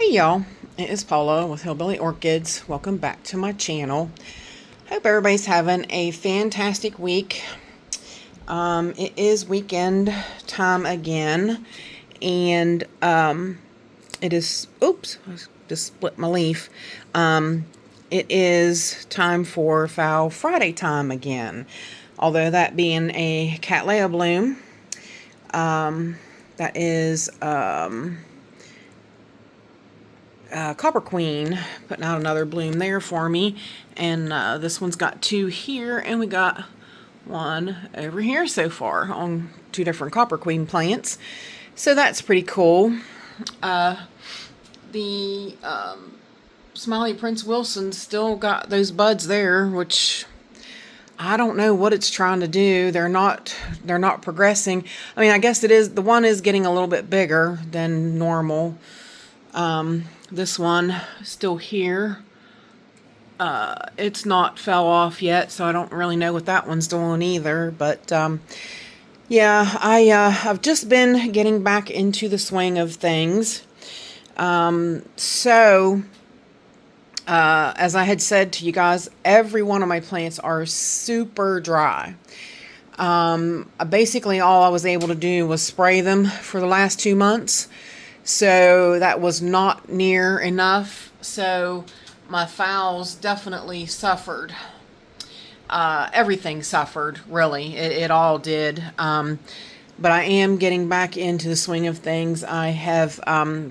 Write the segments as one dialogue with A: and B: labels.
A: Hey y'all, it is Paula with Hillbilly Orchids. Welcome back to my channel. Hope everybody's having a fantastic week. It is weekend time again, and it is, oops, I just split my leaf. It is time for Phal Friday time again. Although that being a Cattleya bloom, that is Copper Queen putting out another bloom there for me, and this one's got two here, and we got one over here so far on two different Copper Queen plants, so that's pretty cool. The Smiley Prince Wilson still got those buds there, which I don't know what it's trying to do. They're not progressing. I mean, I guess it is, the one is getting a little bit bigger than normal. This one still here. It's not fell off yet, so I don't really know what that one's doing either. But yeah, I've just been getting back into the swing of things. So as I had said to you guys, every one of my plants are super dry. Basically all I was able to do was spray them for the last 2 months. So that was not near enough. So my phals definitely suffered. Everything suffered, really. It all did. But I am getting back into the swing of things. I have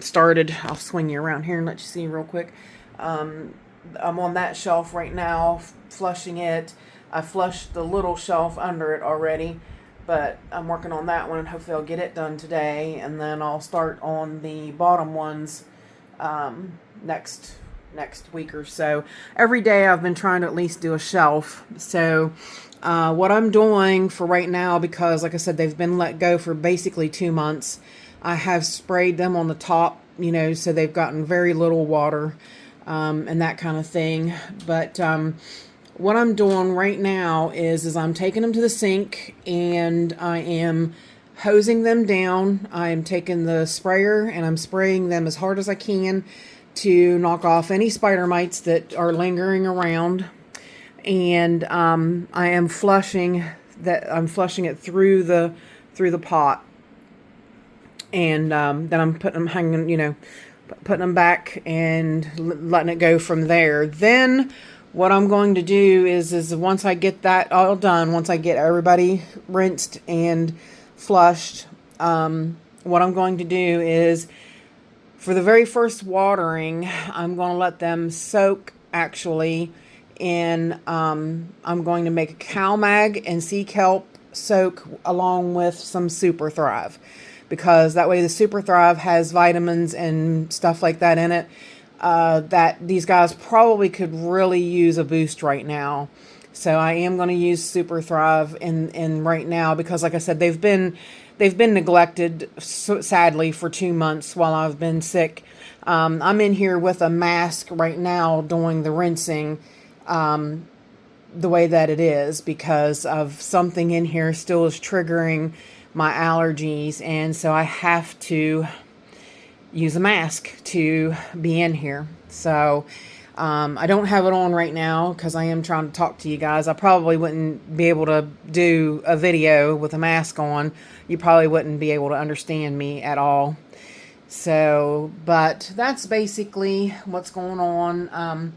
A: started, I'll swing you around here and let you see real quick. I'm on that shelf right now, flushing it. I flushed the little shelf under it already, but I'm working on that one, and hopefully I'll get it done today, and then I'll start on the bottom ones next week or so. Every day I've been trying to at least do a shelf. So what I'm doing for right now, because like I said, they've been let go for basically 2 months, I have sprayed them on the top, you know, so they've gotten very little water and that kind of thing. But what I'm doing right now is I'm taking them to the sink, and I am hosing them down. I'm taking the sprayer and I'm spraying them as hard as I can to knock off any spider mites that are lingering around. And I am flushing it through the pot, and then I'm putting them hanging, you know, putting them back and letting it go from there. Then what I'm going to do is once I get that all done, once I get everybody rinsed and flushed, what I'm going to do is, for the very first watering, I'm going to let them soak actually in, I'm going to make a calmag and seakelp soak along with some superthive, because that way the superthive has vitamins and stuff like that in it. That these guys probably could really use a boost right now. So I am going to use superthive in right now, because like I said, they've been neglected, so sadly, for 2 months while I've been sick. I'm in here with a mask right now doing the rinsing the way that it is, because of something in here still is triggering my allergies, and so I have to use a mask to be in here. So I don't have it on right now because I am trying to talk to you guys. I probably wouldn't be able to do a video with a mask on. You probably wouldn't be able to understand me at all. So, but that's basically what's going on.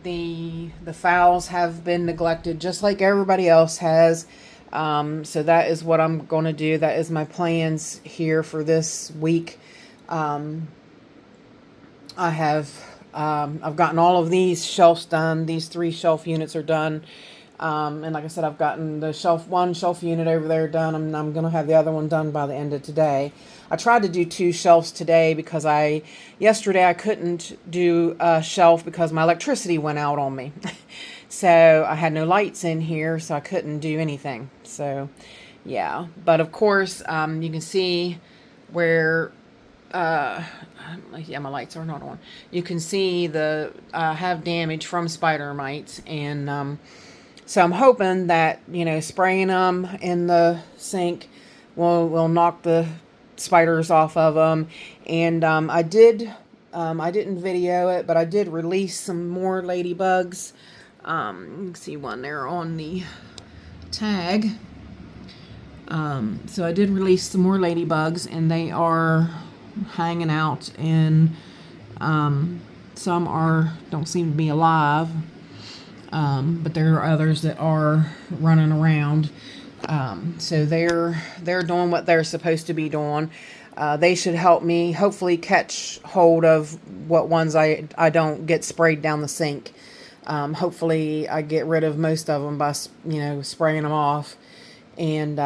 A: The phals have been neglected just like everybody else has. So that is what I'm going to do. That is my plans here for this week. I've gotten all of these shelves done. These 3 shelf units are done. And like I said, I've gotten the one shelf unit over there done. I'm going to have the other one done by the end of today. I tried to do 2 shelves today because yesterday I couldn't do a shelf because my electricity went out on me. So I had no lights in here, so I couldn't do anything. So yeah, but of course, you can see where, yeah, my lights are not on. You can see the have damage from spider mites, and so I'm hoping that, you know, spraying them in the sink will knock the spiders off of them. And I did I didn't video it, but I did release some more ladybugs. You can see one there on the tag. So I did release some more ladybugs, and they are hanging out, and some don't seem to be alive, but there are others that are running around. So they're doing what they're supposed to be doing. They should help me hopefully catch hold of what ones I don't get sprayed down the sink. Hopefully I get rid of most of them by, spraying them off. And,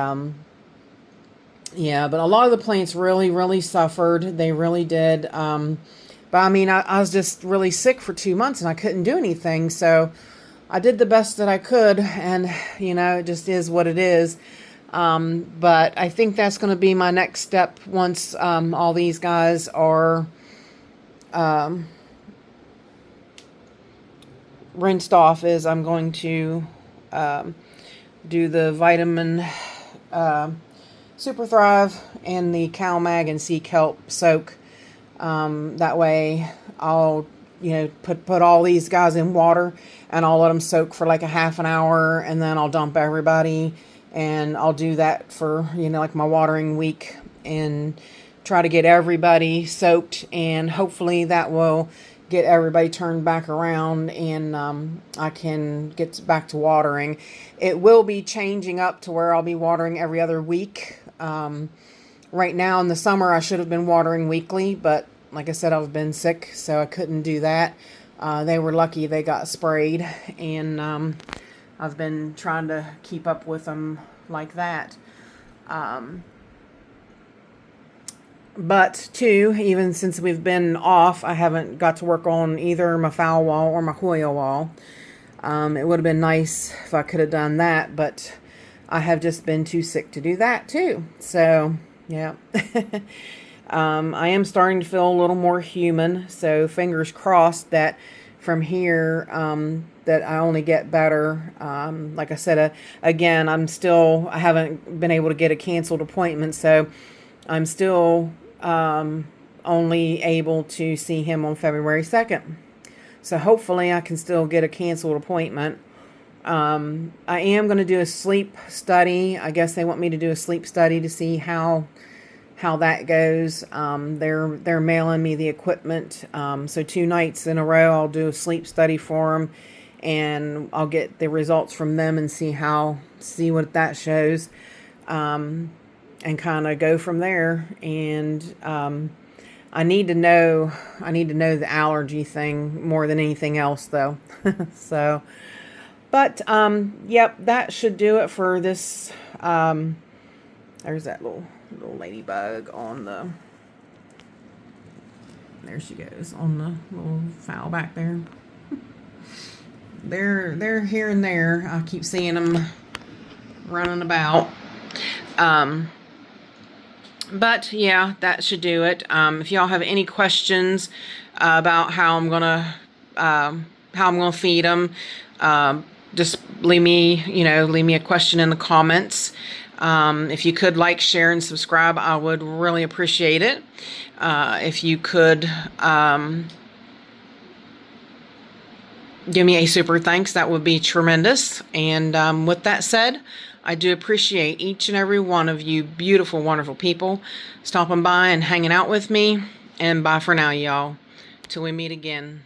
A: yeah, but a lot of the plants really, really suffered. They really did. But I mean, I was just really sick for 2 months and I couldn't do anything. So I did the best that I could, and, it just is what it is. But I think that's going to be my next step once, all these guys are, rinsed off, is I'm going to, do the vitamin, superthrive and the calmag and seakelp soak. That way I'll, put all these guys in water, and I'll let them soak for like a half an hour, and then I'll dump everybody, and I'll do that for, like my watering week, and try to get everybody soaked, and hopefully that will get everybody turned back around, and I can get back to watering. It will be changing up to where I'll be watering every other week. Right now in the summer I should have been watering weekly, but like I said, I've been sick, so I couldn't do that. They were lucky they got sprayed, and I've been trying to keep up with them like that. But too, even since we've been off, I haven't got to work on either my Phal wall or my Hoya wall. It would have been nice if I could have done that, but I have just been too sick to do that too. So, yeah. I am starting to feel a little more human, so fingers crossed that from here, that I only get better. Like I said, again, I haven't been able to get a canceled appointment, so I'm still only able to see him on February 2nd. So hopefully I can still get a canceled appointment. I am going to do a sleep study. I guess they want me to do a sleep study to see how that goes. They're mailing me the equipment. So 2 nights in a row I'll do a sleep study for them, and I'll get the results from them and see what that shows. And kind of go from there. And I need to know the allergy thing more than anything else, though. So, but yep, that should do it for this. There's that little ladybug on the. There she goes on the little Phal back there. They're here and there. I keep seeing them running about. But yeah, that should do it. If y'all have any questions about how I'm gonna feed them, just leave me a question in the comments. If you could like, share, and subscribe, I would really appreciate it. If you could give me a super thanks, that would be tremendous. And with that said, I do appreciate each and every one of you beautiful, wonderful people stopping by and hanging out with me. And bye for now, y'all. Till we meet again.